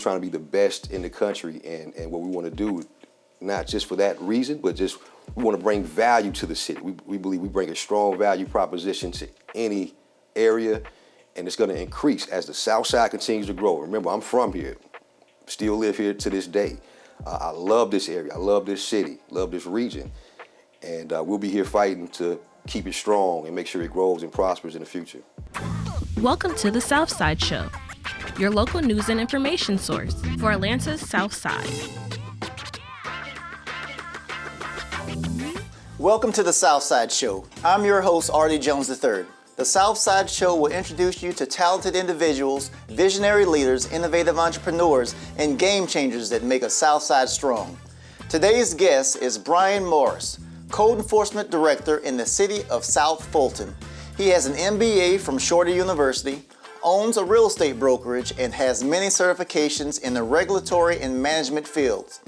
trying to be the best in the country, and what we want to do, not just for that reason, but just we want to bring value to the city. We believe we bring a strong value proposition to any area, and it's going to increase as the South Side continues to grow. Remember, I'm from here, still live here to this day. I love this area, I love this city, love this region, and we'll be here fighting to keep it strong and make sure it grows and prospers in the future. Welcome to the Southside Show, your local news and information source for Atlanta's South Side. Welcome to the Southside Show. I'm your host, Artie Jones III. The Southside Show will introduce you to talented individuals, visionary leaders, innovative entrepreneurs, and game changers that make a Southside strong. Today's guest is Brian Morris, Code Enforcement Director in the city of South Fulton. He has an MBA from Shorter University, owns a real estate brokerage, and has many certifications in the regulatory and management fields.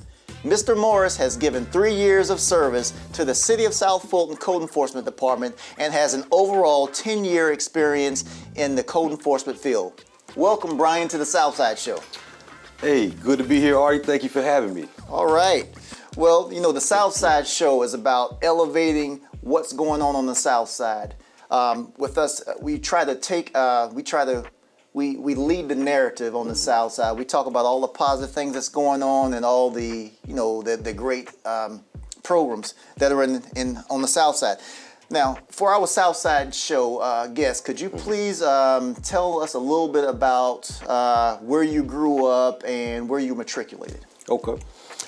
Mr. Morris has given 3 years of service to the City of South Fulton Code Enforcement Department and has an overall 10-year experience in the code enforcement field. Welcome, Brian, to the Southside Show. Hey, good to be here, Artie. Thank you for having me. All right. Well, you know, the Southside Show is about elevating what's going on the South Side. With us, we lead the narrative on the South Side. We talk about all the positive things that's going on and all the, you know, the great programs that are on the South Side. Now, for our South Side Show guest, could you please tell us a little bit about where you grew up and where you matriculated? Okay,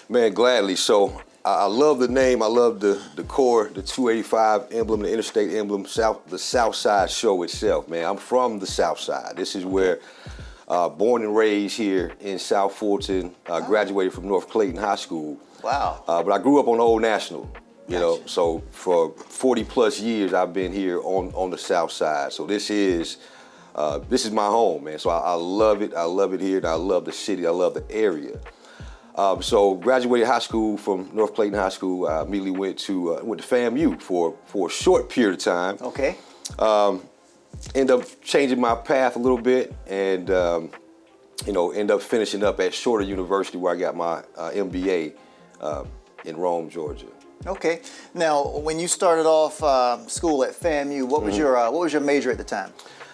man, gladly. So I love the name. I love the core, the 285 emblem, the interstate emblem, the Southside Show itself, man. I'm from the South Side. This is where, born and raised here in South Fulton, graduated from North Clayton High School. Wow. But I grew up on Old National, you know, so for 40 plus years I've been here on the South Side. So this is my home, man. So I love it. I love it here, and I love the city. I love the area. So graduated high school from North Clayton High School. I immediately went to FAMU for a short period of time. Okay. Ended up changing my path a little bit, and ended up finishing up at Shorter University, where I got my MBA in Rome, Georgia. Okay. Now, when you started off school at FAMU, what was your major at the time?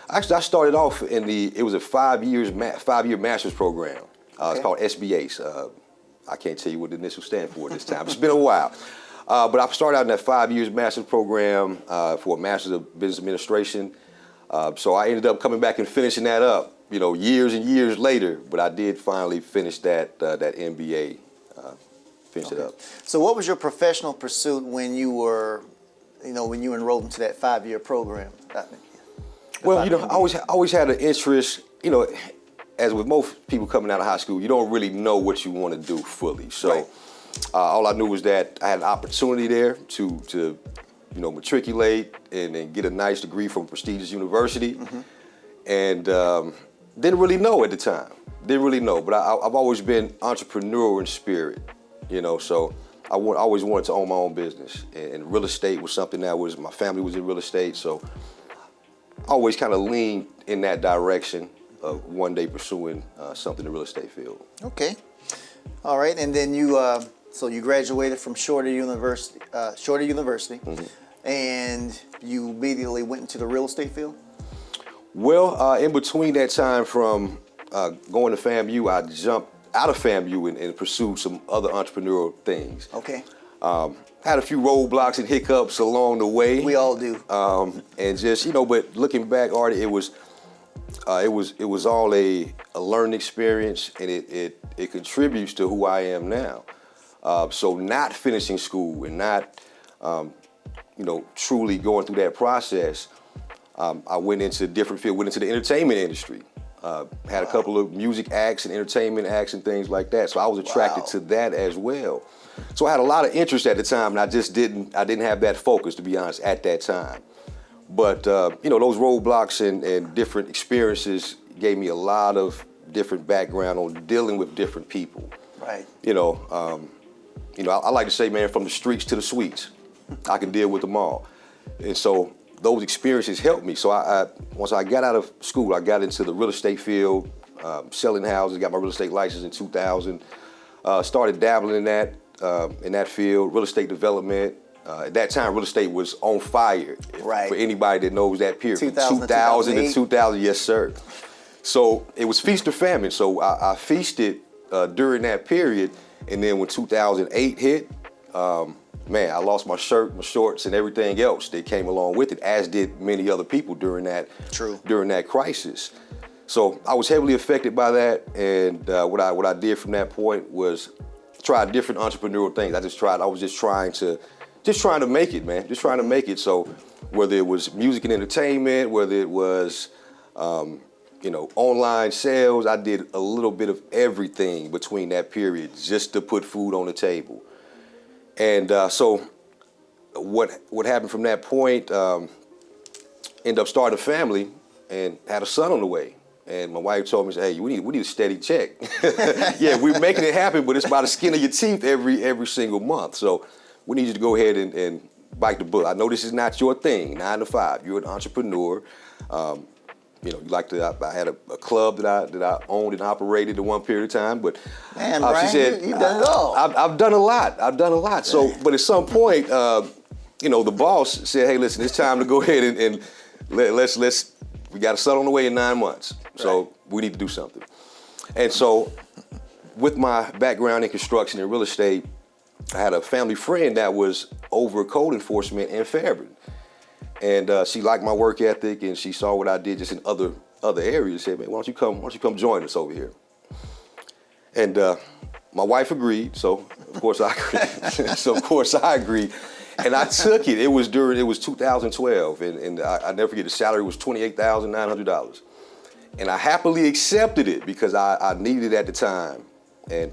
Actually, I started off it was a 5-year master's program. It's called SBAs. I can't tell you what the initials stand for this time. It's been a while. But I started out in that 5 years master's program for a master's of business administration. So I ended up coming back and finishing that up, you know, years and years later. But I did finally finish that MBA, finish it up. So what was your professional pursuit when you were, when you enrolled into that 5-year program? Well, you know, I always had an interest, you know. As with most people coming out of high school, you don't really know what you want to do fully. So right. All I knew was that I had an opportunity there to matriculate and get a nice degree from a prestigious university. Mm-hmm. And didn't really know at the time. Didn't really know, but I've always been entrepreneurial in spirit, you know, so I always wanted to own my own business. And real estate was something my family was in real estate, so I always kind of leaned in that direction of one day pursuing something in the real estate field. Okay. All right, and then you graduated from Shorter University, mm-hmm. and you immediately went into the real estate field? Well, in between that time from going to FAMU, I jumped out of FAMU and pursued some other entrepreneurial things. Okay. Had a few roadblocks and hiccups along the way. We all do. And just, but looking back, Artie, it was all a learning experience, and it contributes to who I am now. So not finishing school and not, truly going through that process, I went into a different field, went into the entertainment industry. Had a couple of music acts and entertainment acts and things like that. So I was attracted to that as well. So I had a lot of interest at the time, and I didn't have that focus, to be honest, at that time. But, those roadblocks and different experiences gave me a lot of different background on dealing with different people. Right. I like to say, man, from the streets to the suites, I can deal with them all. And so those experiences helped me. So once I got out of school, I got into the real estate field, selling houses, got my real estate license in 2000. Started dabbling in that field, real estate development. At that time, real estate was on fire. Right. For anybody that knows that period. 2000 to 2000, yes, sir. So it was feast or famine. So I feasted during that period. And then when 2008 hit, man, I lost my shirt, my shorts, and everything else that came along with it, as did many other people during that crisis. So I was heavily affected by that, and what I did from that point was try different entrepreneurial things. I was just trying to make it, man. Just trying to make it. So whether it was music and entertainment, whether it was online sales, I did a little bit of everything between that period just to put food on the table. And so what happened from that point, ended up starting a family and had a son on the way. And my wife told me, hey, we need a steady check. Yeah, we're making it happen, but it's by the skin of your teeth every single month. So we need you to go ahead and bite the bullet. I know this is not your thing, 9 to 5. You're an entrepreneur. I had a club that I owned and operated at one period of time, but man, Brian, she said, you've done it all. I've done a lot. So, but at some point, the boss said, hey, listen, it's time to go ahead and let's. We got a son on the way in 9 months, so we need to do something. And so, with my background in construction and real estate, I had a family friend that was over code enforcement in Fairburn. And she liked my work ethic, and she saw what I did just in other areas. Said, man, why don't you come join us over here? And my wife agreed, so of course I agreed. And I took it. It was 2012, and I never forget, the salary was $28,900. And I happily accepted it because I needed it at the time. And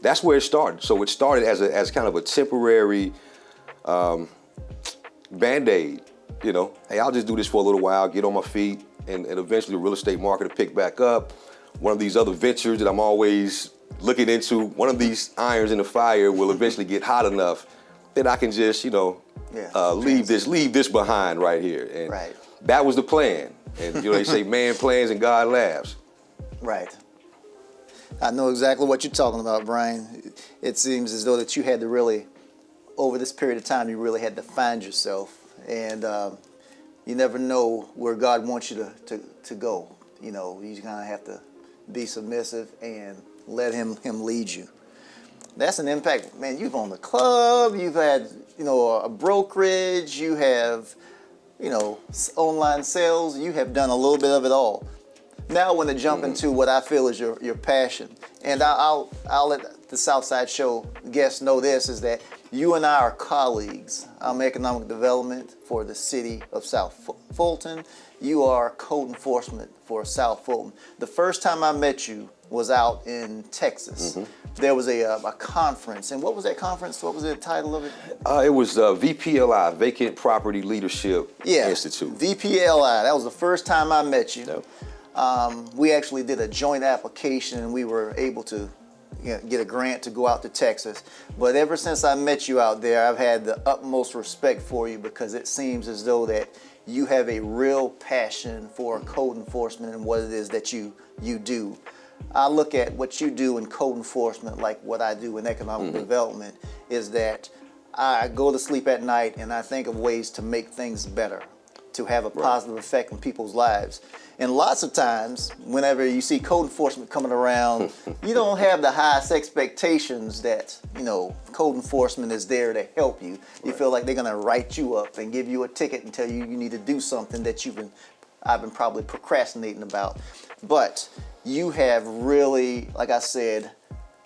that's where it started. So it started as kind of a temporary Band-Aid. Hey, I'll just do this for a little while, get on my feet, and eventually the real estate market will pick back up. One of these other ventures that I'm always looking into, one of these irons in the fire will eventually get hot enough that I can just, leave this behind right here. And that was the plan. And they say man plans and God laughs. Right. I know exactly what you're talking about, Brian. It seems as though that you had to really, over this period of time, you really had to find yourself. And you never know where God wants you to go. You kind of have to be submissive and let him lead you. That's an impact, man. You've owned a club, you've had, a brokerage, you have, online sales. You have done a little bit of it all. Now I want to jump into what I feel is your passion. And I'll let the Southside Show guests know this, is that you and I are colleagues. I'm economic development for the city of South Fulton. You are code enforcement for South Fulton. The first time I met you was out in Texas. There was a conference. And what was that conference? What was the title of it? It was VPLI, Vacant Property Leadership Institute. VPLI. That was the first time I met you. Yep. We actually did a joint application, and we were able to get a grant to go out to Texas. But ever since I met you out there, I've had the utmost respect for you, because it seems as though that you have a real passion for code enforcement and what it is that you do. I look at what you do in code enforcement like what I do in economic development, is that I go to sleep at night and I think of ways to make things better, to have a positive effect on people's lives. And lots of times, whenever you see code enforcement coming around, you don't have the highest expectations that, code enforcement is there to help you. You feel like they're gonna write you up and give you a ticket and tell you need to do something that I've been probably procrastinating about. But you have really, like I said,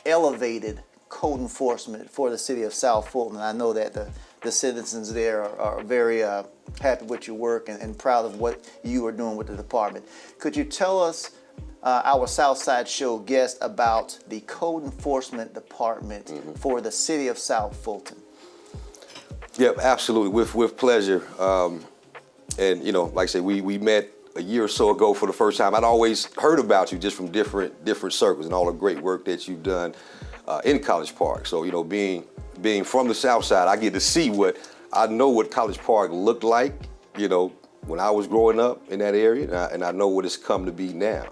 elevated code enforcement for the city of South Fulton. And I know that the citizens there are very happy with your work and proud of what you are doing with the department. Could you tell us, our Southside Show guest, about the code enforcement department for the city of South Fulton? Yep, absolutely, with pleasure. And like I said, we met a year or so ago for the first time. I'd always heard about you just from different circles and all the great work that you've done in College Park. So being from the South Side, I get to see what College Park looked like, when I was growing up in that area, and I know what it's come to be now.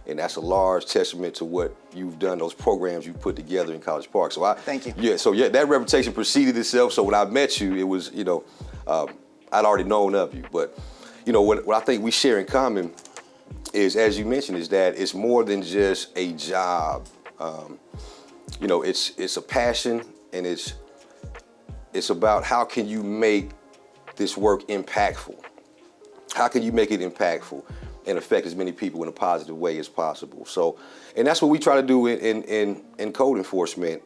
And that's a large testament to what you've done, those programs you've put together in College Park. So Thank you. Yeah, so yeah, that reputation preceded itself. So when I met you, it was, I'd already known of you. But, what I think we share in common is, as you mentioned, is that it's more than just a job. It's a passion, and it's about how can you make this work impactful? How can you make it impactful and affect as many people in a positive way as possible? So, and that's what we try to do in code enforcement.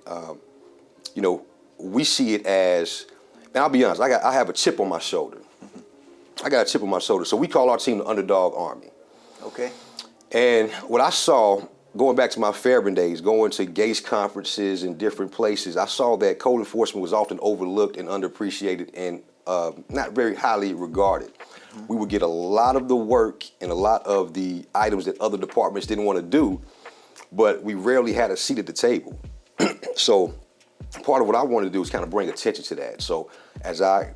We see it as, and I'll be honest, I have a chip on my shoulder. I got a chip on my shoulder. So we call our team the Underdog Army. Okay. And what I saw, going back to my Fairburn days, going to GACE conferences in different places, I saw that code enforcement was often overlooked and underappreciated and not very highly regarded. We would get a lot of the work and a lot of the items that other departments didn't want to do, but we rarely had a seat at the table. So part of what I wanted to do is kind of bring attention to that. So as I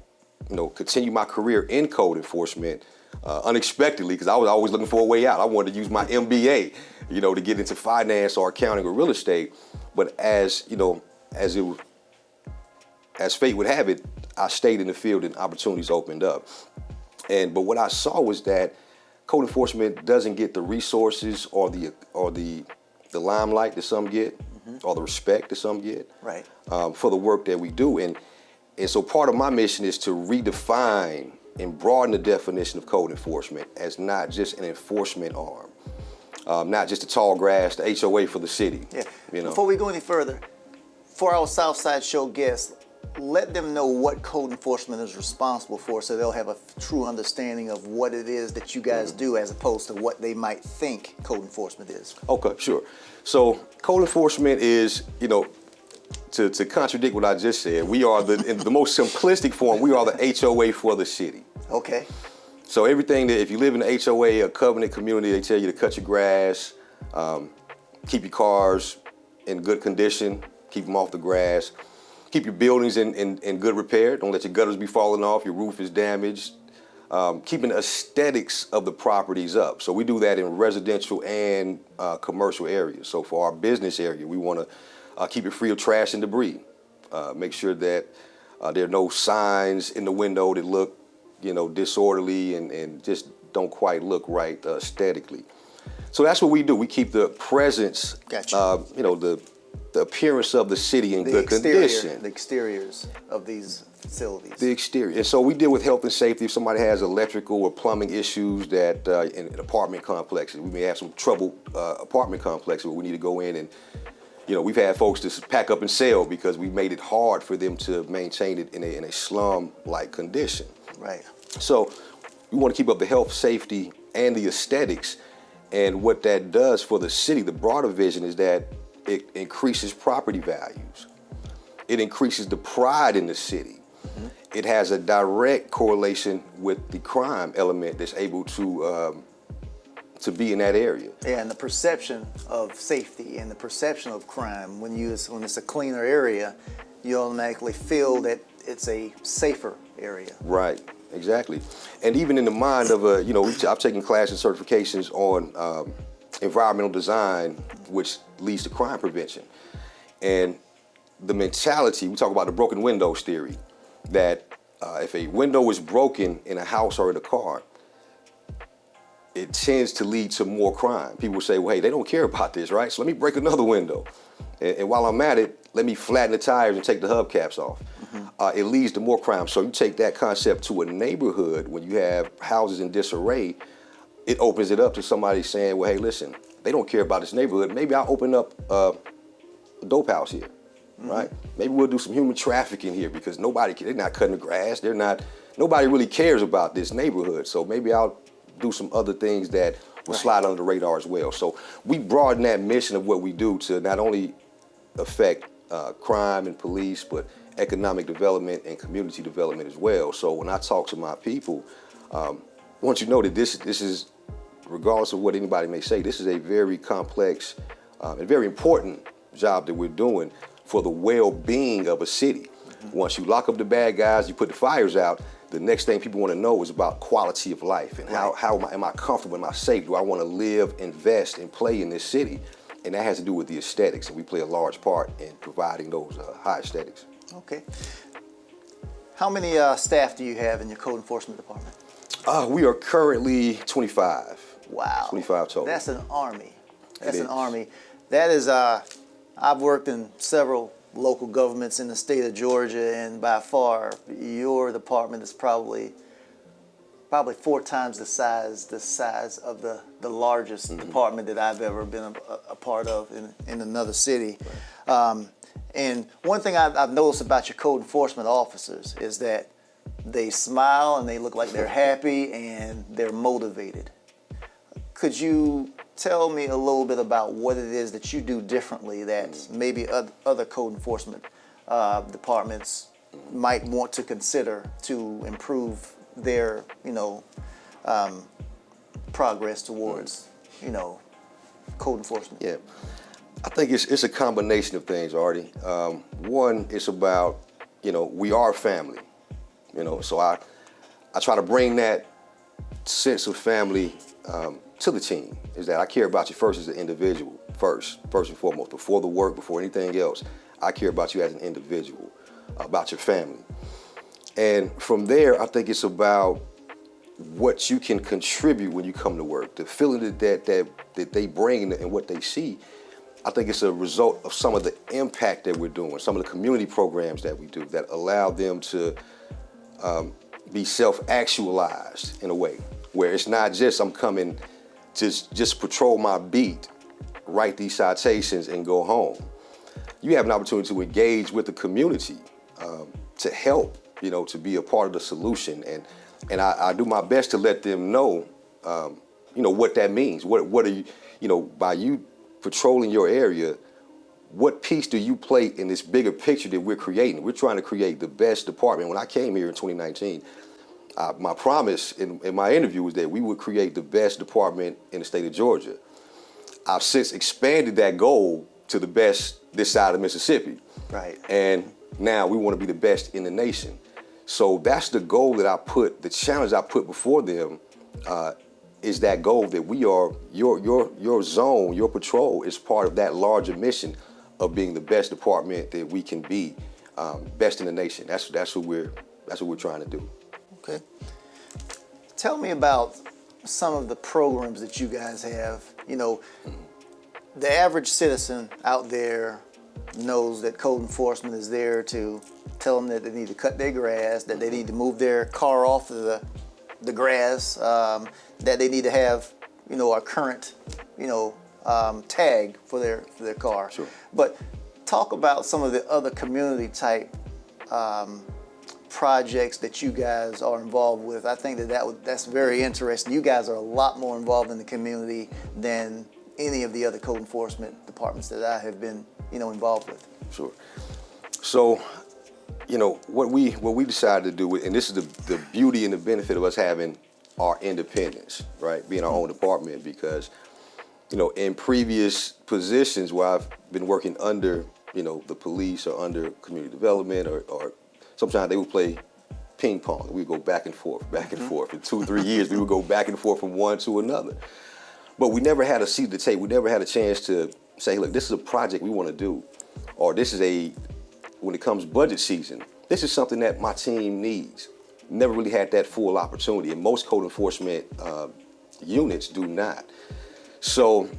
continue my career in code enforcement, unexpectedly, because I was always looking for a way out. I wanted to use my MBA, to get into finance or accounting or real estate. But as fate would have it, I stayed in the field and opportunities opened up. But what I saw was that code enforcement doesn't get the resources or the limelight that some get, or the respect that some get, right, for the work that we do. And so part of my mission is to redefine and broaden the definition of code enforcement as not just an enforcement arm, not just the tall grass, the HOA for the city. Yeah. Before we go any further, for our Southside Show guests, let them know what code enforcement is responsible for, so they'll have a true understanding of what it is that you guys do, as opposed to what they might think code enforcement is. Okay, sure. So code enforcement is, to contradict what I just said, we are in the most simplistic form, we are the HOA for the city. Okay. So everything that, if you live in the HOA, a covenant community, they tell you to cut your grass, keep your cars in good condition, keep them off the grass, keep your buildings in good repair, don't let your gutters be falling off, your roof is damaged, keeping the aesthetics of the properties up. So we do that in residential and commercial areas. So for our business area, we want to keep it free of trash and debris. Make sure that there are no signs in the window that look, disorderly and just don't quite look right aesthetically. So that's what we do. We keep the presence, Gotcha. The appearance of the city in good condition. The exteriors of these facilities. The exterior. And so we deal with health and safety. If somebody has electrical or plumbing issues that in an apartment complex, we may have some troubled apartment complexes where we need to go in and, we've had folks just pack up and sell because we made it hard for them to maintain it in a slum-like condition. Right. So we want to keep up the health, safety, and the aesthetics. And what that does for the city, the broader vision, is that it increases property values. It increases the pride in the city. It has a direct correlation with the crime element that's able to be in that area. Yeah, and the perception of safety and the perception of crime, when it's a cleaner area, you automatically feel that it's a safer area. Right, exactly. And even in the mind of I've taken classes and certifications on environmental design, which leads to crime prevention. And the mentality, we talk about the broken windows theory, that if a window is broken in a house or in a car, it tends to lead to more crime. People say, well, hey, they don't care about this, right? So let me break another window. And while I'm at it, let me flatten the tires and take the hubcaps off. It leads to more crime. So you take that concept to a neighborhood, when you have houses in disarray, it opens it up to somebody saying, well, hey, listen, they don't care about this neighborhood. Maybe I'll open up a dope house here, right? Maybe we'll do some human trafficking here because they're not cutting the grass. Nobody really cares about this neighborhood. So maybe I'll do some other things that will slide under the radar as well. So we broaden that mission of what we do to not only affect crime and police, but economic development and community development as well. So when I talk to my people, I want you to know that this is, regardless of what anybody may say, this is a very complex and very important job that we're doing for the well-being of a city. Once you lock up the bad guys, you put the fires out, the next thing people want to know is about quality of life and how am I comfortable, am I safe, do I want to live, invest, and play in this city? And that has to do with the aesthetics, and we play a large part in providing those high aesthetics. Okay. How many staff do you have in your code enforcement department? We are currently 25. Wow. 25 total. That's an army. That's It an is. army. That is, I've worked in several local governments in the state of Georgia, and by far, your department is probably 4 times the size of the largest department that I've ever been a part of in another city. Right. And one thing I've noticed about your code enforcement officers is that they smile and they look like they're happy and they're motivated. Could you tell me a little bit about what it is that you do differently that maybe other code enforcement departments might want to consider to improve their, progress towards, code enforcement? Yeah, I think it's a combination of things, Artie. One, it's about, we are family, so I try to bring that sense of family to the team, is that I care about you first as an individual, first and foremost, before the work, before anything else. I care about you as an individual, about your family. And from there, I think it's about what you can contribute when you come to work, the feeling that they bring and what they see. I think it's a result of some of the impact that we're doing, some of the community programs that we do that allow them to be self-actualized in a way, where it's not just I'm coming just patrol my beat, write these citations, and go home. You have an opportunity to engage with the community, to help, to be a part of the solution, and I do my best to let them know, what that means. What are you, by you patrolling your area, what piece do you play in this bigger picture that we're creating? We're trying to create the best department. When I came here in 2019, my promise in my interview was that we would create the best department in the state of Georgia. I've since expanded that goal to the best this side of Mississippi. Right. And now we want to be the best in the nation. So that's the goal that the challenge I put before them is that goal that we are, your zone, your patrol is part of that larger mission of being the best department that we can be, best in the nation. That's what we're trying to do. Okay. Tell me about some of the programs that you guys have. The average citizen out there knows that code enforcement is there to tell them that they need to cut their grass, that they need to move their car off of the grass, that they need to have, a current, tag for their car. Sure. But talk about some of the other community type projects that you guys are involved with. I think that's very interesting. You guys are a lot more involved in the community than any of the other code enforcement departments that I have been, involved with. Sure. So, what we decided to do, and this is the beauty and the benefit of us having our independence, right? Being our own department, because, in previous positions where I've been working under, the police or under community development or sometimes they would play ping pong. We'd go back and forth. In 2-3 years, we would go back and forth from one to another. But we never had a seat at the table. We never had a chance to say, look, this is a project we want to do. Or this is when it comes budget season, this is something that my team needs. Never really had that full opportunity. And most code enforcement units do not. So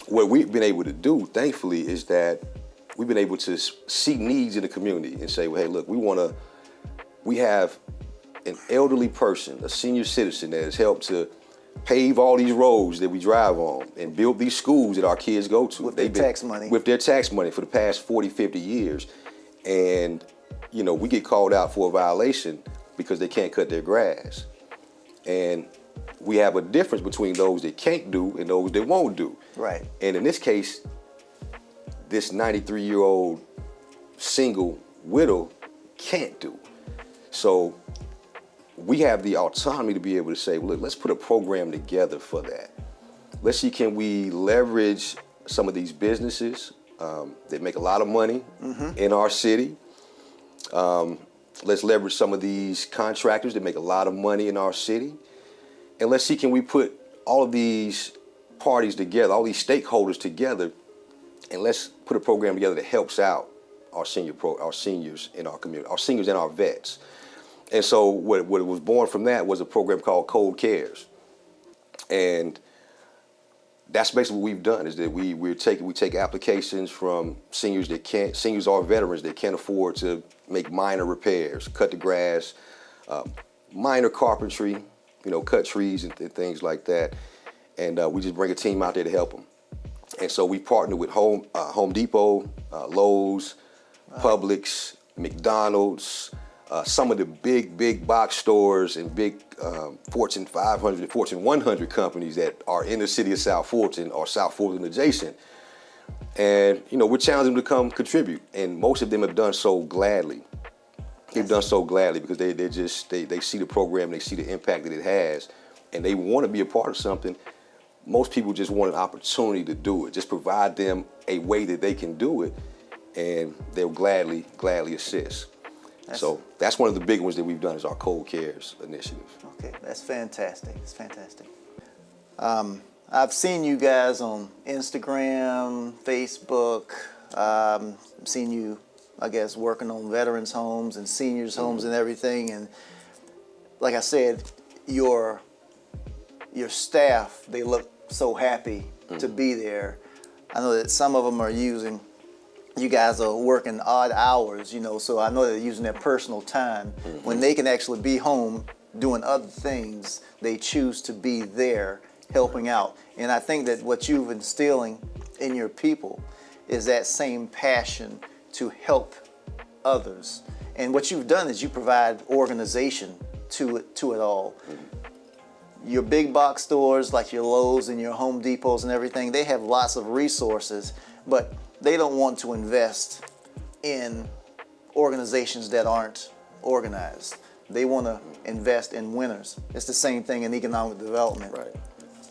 what we've been able to do, thankfully, is that we've been able to see needs in the community and say, well, hey, look, we have an elderly person, a senior citizen that has helped to pave all these roads that we drive on and build these schools that our kids go to. With their tax money. With their tax money for the past 40, 50 years. And, we get called out for a violation because they can't cut their grass. And we have a difference between those that can't do and those that won't do. Right. And in this case, this 93-year-old single widow can't do. So we have the autonomy to be able to say, well, look, let's put a program together for that. Let's see, can we leverage some of these businesses that make a lot of money in our city Let's leverage some of these contractors that make a lot of money in our city. And let's see, can we put all of these parties together, all these stakeholders together, and let's put a program together that helps out our seniors in our community, our seniors and our vets. And so what was born from that was a program called Cold Cares. And that's basically what we've done, is that we take applications from seniors or veterans that can't afford to make minor repairs, cut the grass, minor carpentry, cut trees and things like that. And we just bring a team out there to help them. And so we partner with Home Depot, Lowe's, Publix, McDonald's, some of the big box stores and big Fortune 500 and Fortune 100 companies that are in the city of South Fulton or South Fulton adjacent. And, we're challenging them to come contribute. And most of them have done so gladly. They've done so gladly because they see the program, they see the impact that it has, and they want to be a part of something. Most people just want an opportunity to do it. Just provide them a way that they can do it, and they'll gladly assist. So that's one of the big ones that we've done, is our Cold Cares initiative. Okay, that's fantastic. It's fantastic. I've seen you guys on Instagram, Facebook. Seen you, I guess, working on veterans' homes and seniors' homes and everything. And like I said, your staff, they look so happy to be there. I know that some of them are using, you guys are working odd hours, so I know they're using their personal time. When they can actually be home doing other things, they choose to be there helping out. And I think that what you've instilling in your people is that same passion to help others. And what you've done is you provide organization to it all. Your big box stores like your Lowe's and your Home Depots and everything, they have lots of resources, but they don't want to invest in organizations that aren't organized. They want to invest in winners. It's the same thing in economic development. Right.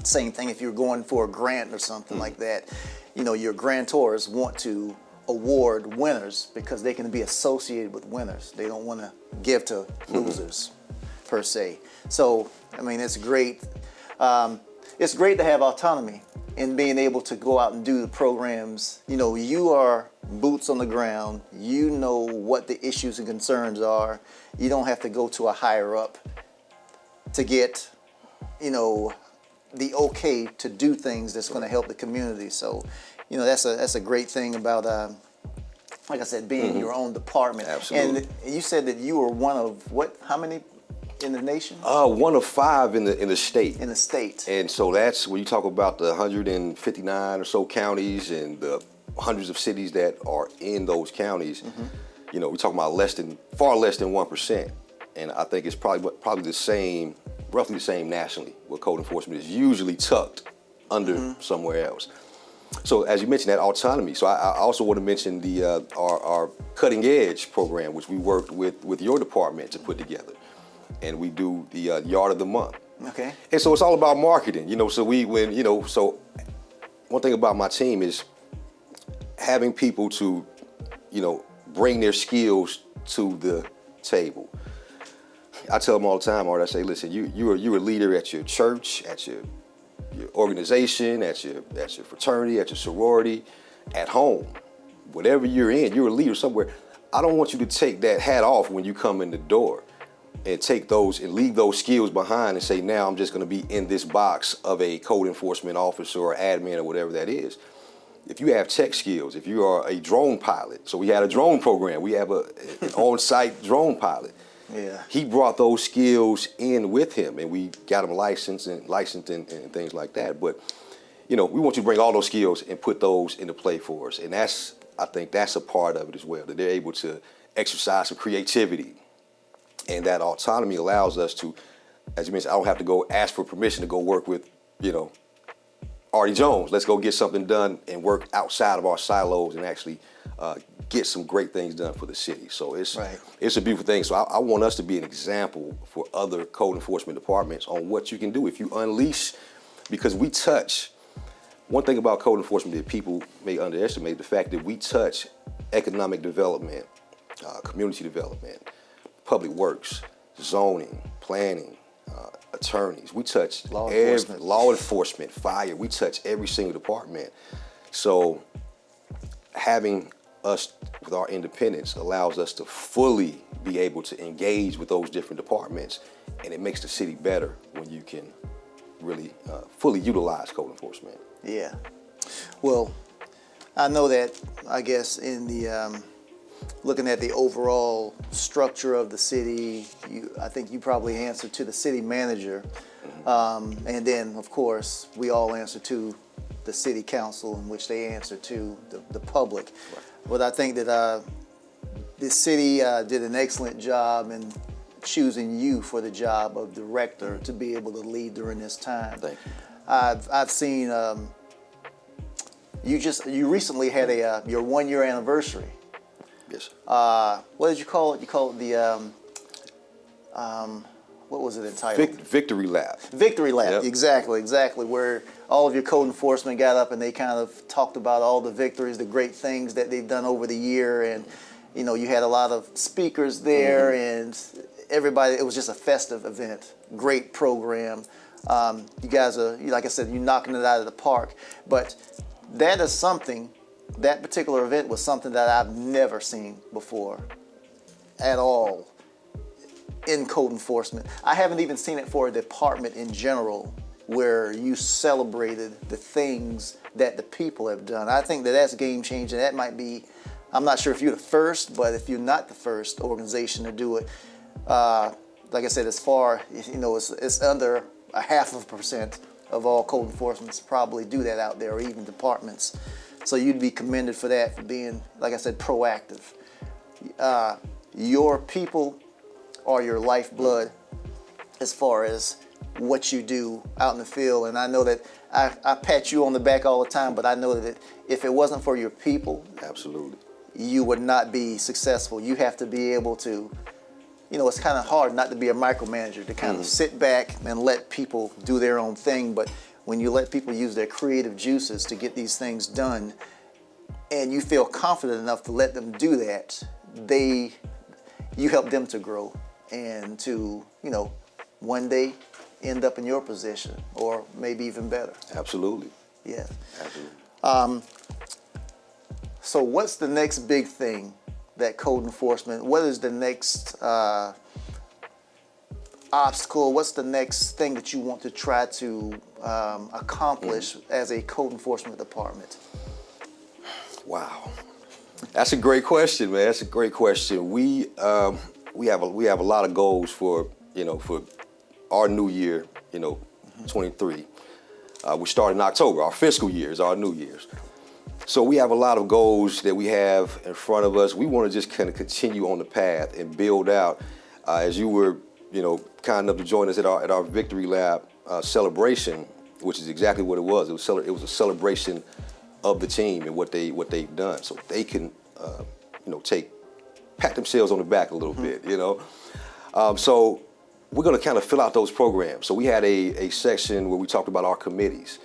Same thing if you're going for a grant or something like that. Your grantors want to award winners because they can be associated with winners. They don't want to give to losers per se. So, it's great. It's great to have autonomy in being able to go out and do the programs. You are boots on the ground. You know what the issues and concerns are. You don't have to go to a higher up to get, the okay to do things that's going to help the community. So, that's a great thing about, like I said, being your own department. Absolutely. And you said that you were one of how many in the nation? One of 5 in the state. In the state. And so that's when you talk about the 159 or so counties and the hundreds of cities that are in those counties. We're talking about far less than 1%. And I think it's probably the same, roughly the same nationally, where code enforcement is usually tucked under somewhere else. So as you mentioned, that autonomy. So I also want to mention our cutting edge program, which we worked with your department to put together. And we do the Yard of the Month. Okay. And so it's all about marketing, so so one thing about my team is having people to, bring their skills to the table. I tell them all the time, Art, I say, listen, you're a leader at your church, at your organization, at your fraternity, at your sorority, at home. Whatever you're in, you're a leader somewhere. I don't want you to take that hat off when you come in the door and take those and leave those skills behind and say, now I'm just going to be in this box of a code enforcement officer or admin or whatever that is. If you have tech skills, if you are a drone pilot, so we had a drone program, we have an on-site drone pilot. Yeah. He brought those skills in with him, and we got him licensed and things like that. But, we want you to bring all those skills and put those into play for us. And I think that's a part of it as well, that they're able to exercise some creativity. And that autonomy allows us to, as you mentioned, I don't have to go ask for permission to go work with, Artie Jones. Let's go get something done and work outside of our silos and actually get some great things done for the city. So it's a beautiful thing. So I want us to be an example for other code enforcement departments on what you can do if you unleash, because we touch, one thing about code enforcement that people may underestimate, the fact that we touch economic development, community development, public works, zoning, planning, attorneys. We touch law enforcement, fire. We touch every single department. So having us with our independence allows us to fully be able to engage with those different departments, and it makes the city better when you can really fully utilize code enforcement. Yeah. Well, I know that, I guess, in the looking at the overall structure of the city, I think you probably answer to the city manager. And then, of course, we all answer to the city council, in which they answer to the public. Right. But I think that the city did an excellent job in choosing you for the job of director to be able to lead during this time. Thank you. I've seen you recently had your 1 year anniversary. Yes, sir. What did you call it? You called it the what was it entitled? Victory Lap. Victory Lap. Yep. Exactly. Where all of your code enforcement got up and they kind of talked about all the victories, the great things that they've done over the year, and you had a lot of speakers there, and everybody. It was just a festive event. Great program. You guys are, like I said, you're knocking it out of the park. But that is something. That particular event was something that I've never seen before at all in code enforcement. I haven't even seen it for a department in general where you celebrated the things that the people have done. I think that that's game changing. That might be, I'm not sure if you're the first, but if you're not the first organization to do it, like I said, as far, it's under 0.5% of all code enforcements probably do that out there, or even departments. So you'd be commended for that, for being, like I said, proactive. Your people are your lifeblood as far as what you do out in the field. And I know that I pat you on the back all the time, but I know that if it wasn't for your people, Absolutely. you would not be successful. You have to be able to, it's kind of hard not to be a micromanager, to kind of sit back and let people do their own thing. But when you let people use their creative juices to get these things done, and you feel confident enough to let them do that, you help them to grow and to, one day end up in your position, or maybe even better. Absolutely. Yeah. Absolutely. So what's the next big thing that code enforcement, what is the next obstacle? What's the next thing that you want to try to accomplish as a code enforcement department? Wow, that's a great question, man. That's a great question. We have a lot of goals for our new year, 23. We start in October. Our fiscal year is our New Year's. So we have a lot of goals that we have in front of us. We want to just kind of continue on the path and build out. As you were, kind enough to join us at our Victory Lab celebration, which is exactly what it was. It was a celebration of the team and what they've done, so they can, pat themselves on the back a little bit, So we're going to kind of fill out those programs. So we had a section where we talked about our committees.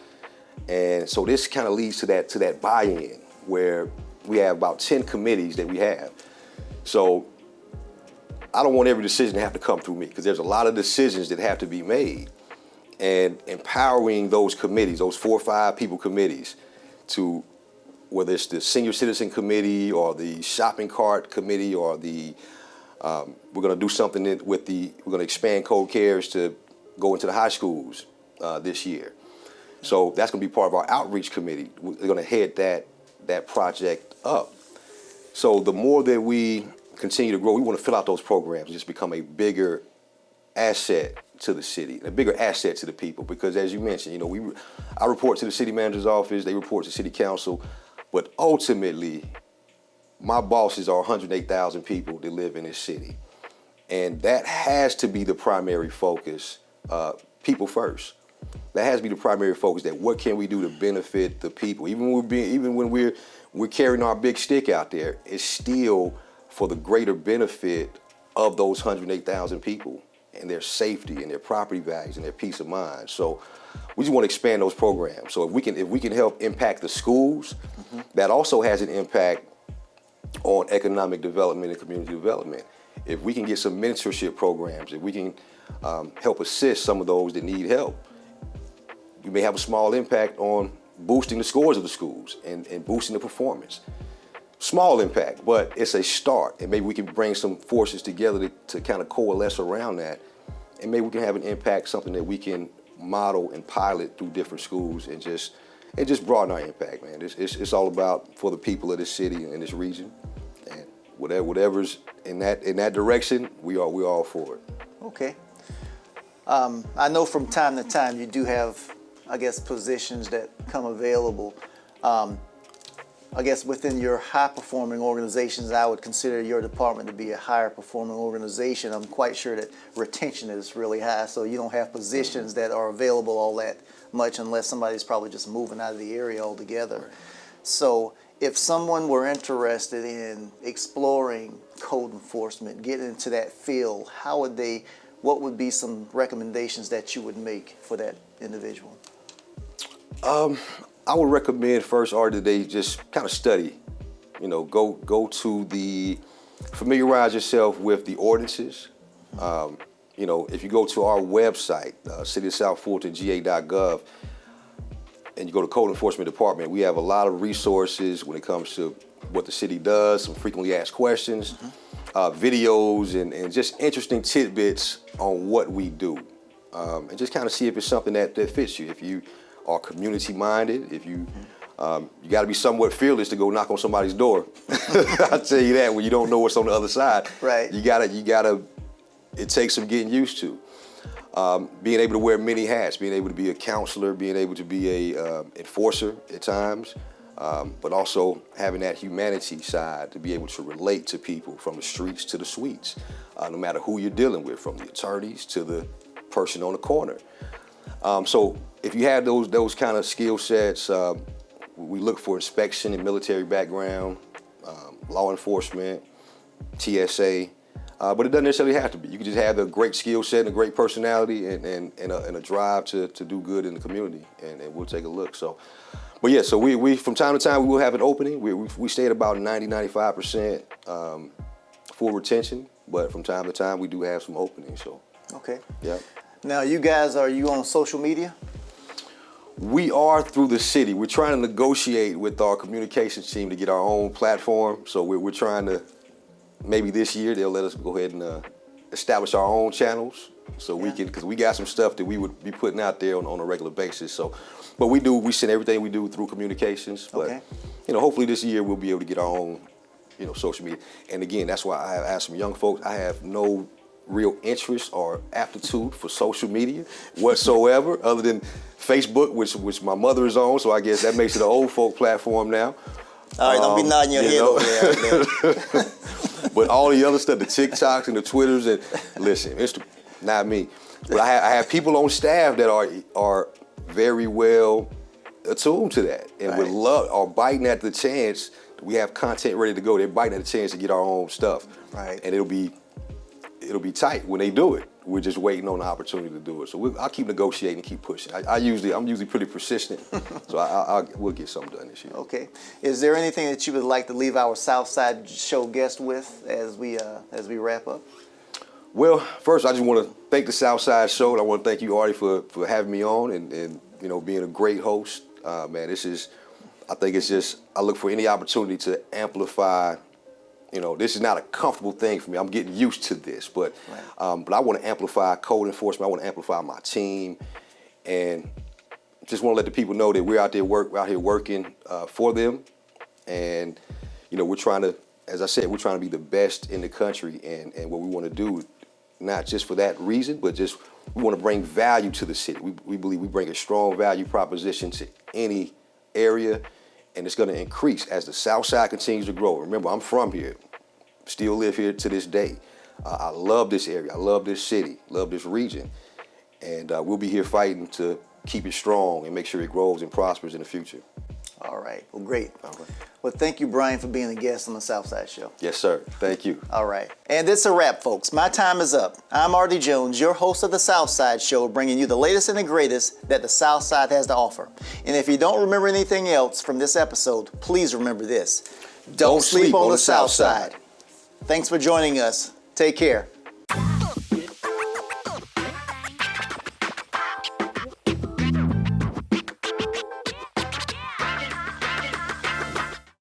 And so this kind of leads to that buy-in, where we have about 10 committees that we have. So I don't want every decision to have to come through me, because there's a lot of decisions that have to be made. And empowering those committees, those 4 or 5 people committees, to whether it's the senior citizen committee or the shopping cart committee, or we're going to do something we're going to expand Code Cares to go into the high schools this year. So that's going to be part of our outreach committee. We're going to head that project up. So the more that we continue to grow, we want to fill out those programs and just become a bigger asset to the city, a bigger asset to the people. Because as you mentioned, I report to the city manager's office, they report to city council, but ultimately, my bosses are 108,000 people that live in this city. And that has to be the primary focus, people first. That has to be the primary focus, that what can we do to benefit the people? Even when we're carrying our big stick out there, it's still for the greater benefit of those 108,000 people and their safety and their property values and their peace of mind. So we just want to expand those programs. So if we can help impact the schools, that also has an impact on economic development and community development. if we can get some mentorship programs, if we can help assist some of those that need help, we may have a small impact on boosting the scores of the schools and boosting the performance. Small impact, but it's a start, and maybe we can bring some forces together to kind of coalesce around that, and maybe we can have an impact, something that we can model and pilot through different schools, and just broaden our impact, man. It's all about for the people of this city and this region, and whatever's in that direction, we are all for it. Okay. I know from time to time you do have, I guess, positions that come available. I guess within your high-performing organizations, I would consider your department to be a higher-performing organization. I'm quite sure that retention is really high, so you don't have positions that are available all that much unless somebody's probably just moving out of the area altogether. So if someone were interested in exploring code enforcement, getting into that field, what would be some recommendations that you would make for that individual? I would recommend first, Art, that they just kind of study. Go to familiarize yourself with the ordinances. If you go to our website, City of South Fulton, ga.gov, and you go to Code Enforcement Department, we have a lot of resources when it comes to what the city does, some frequently asked questions, videos, and just interesting tidbits on what we do. And just kind of see if it's something that fits you. If you are community-minded, if you got to be somewhat fearless to go knock on somebody's door. I'll tell you that, when you don't know what's on the other side. Right. You gotta, it takes some getting used to. Being able to wear many hats, being able to be a counselor, being able to be a enforcer at times, but also having that humanity side to be able to relate to people from the streets to the suites, no matter who you're dealing with, from the attorneys to the person on the corner. So if you have those kind of skill sets, we look for inspection and military background, law enforcement, TSA, but it doesn't necessarily have to be. You can just have a great skill set and a great personality and a drive to do good in the community, and we'll take a look. So we from time to time we will have an opening. We stay at about 90-95% full retention, but from time to time we do have some openings. So okay. Yeah. Now, you guys, are you on social media? We are through the city. We're trying to negotiate with our communications team to get our own platform. So we're trying to, maybe this year they'll let us go ahead and establish our own channels, so we can, because we got some stuff that we would be putting out there on a regular basis. So, but we send everything we do through communications. But okay. Hopefully this year we'll be able to get our own, social media. And again, that's why I have asked some young folks. I have no real interest or aptitude for social media whatsoever, other than Facebook, which my mother is on, so I guess that makes it an old folk platform now. All right, don't be nodding your head over there. But all the other stuff, the TikToks and the Twitters, and listen, it's not me. But I have people on staff that are very well attuned to that, and would love, are biting at the chance. We have content ready to go. They're biting at the chance to get our own stuff, right? And it'll be tight when they do it. We're just waiting on the opportunity to do it. So I'll keep negotiating and keep pushing. I'm usually pretty persistent, so we'll get something done this year. Okay. Is there anything that you would like to leave our Southside Show guest with as we wrap up? Well, first, I just want to thank the Southside Show, and I want to thank you, Artie, for having me on and being a great host. Man, I think it's just, I look for any opportunity to amplify. This is not a comfortable thing for me. I'm getting used to this, but I want to amplify code enforcement. I want to amplify my team, and just want to let the people know that we're out here working for them, and we're trying to, as I said, we're trying to be the best in the country, and what we want to do, not just for that reason, but just we want to bring value to the city. We believe we bring a strong value proposition to any area. And it's going to increase as the South Side continues to grow. Remember, I'm from here, still live here to this day. I love this area. I love this city, love this region. And we'll be here fighting to keep it strong and make sure it grows and prospers in the future. All right. Well, great. All right. Well, thank you, Brian, for being a guest on the Southside Show. Yes, sir. Thank you. All right. And it's a wrap, folks. My time is up. I'm Artie Jones, your host of the Southside Show, bringing you the latest and the greatest that the Southside has to offer. And if you don't remember anything else from this episode, please remember this. Don't sleep on the Southside. Thanks for joining us. Take care.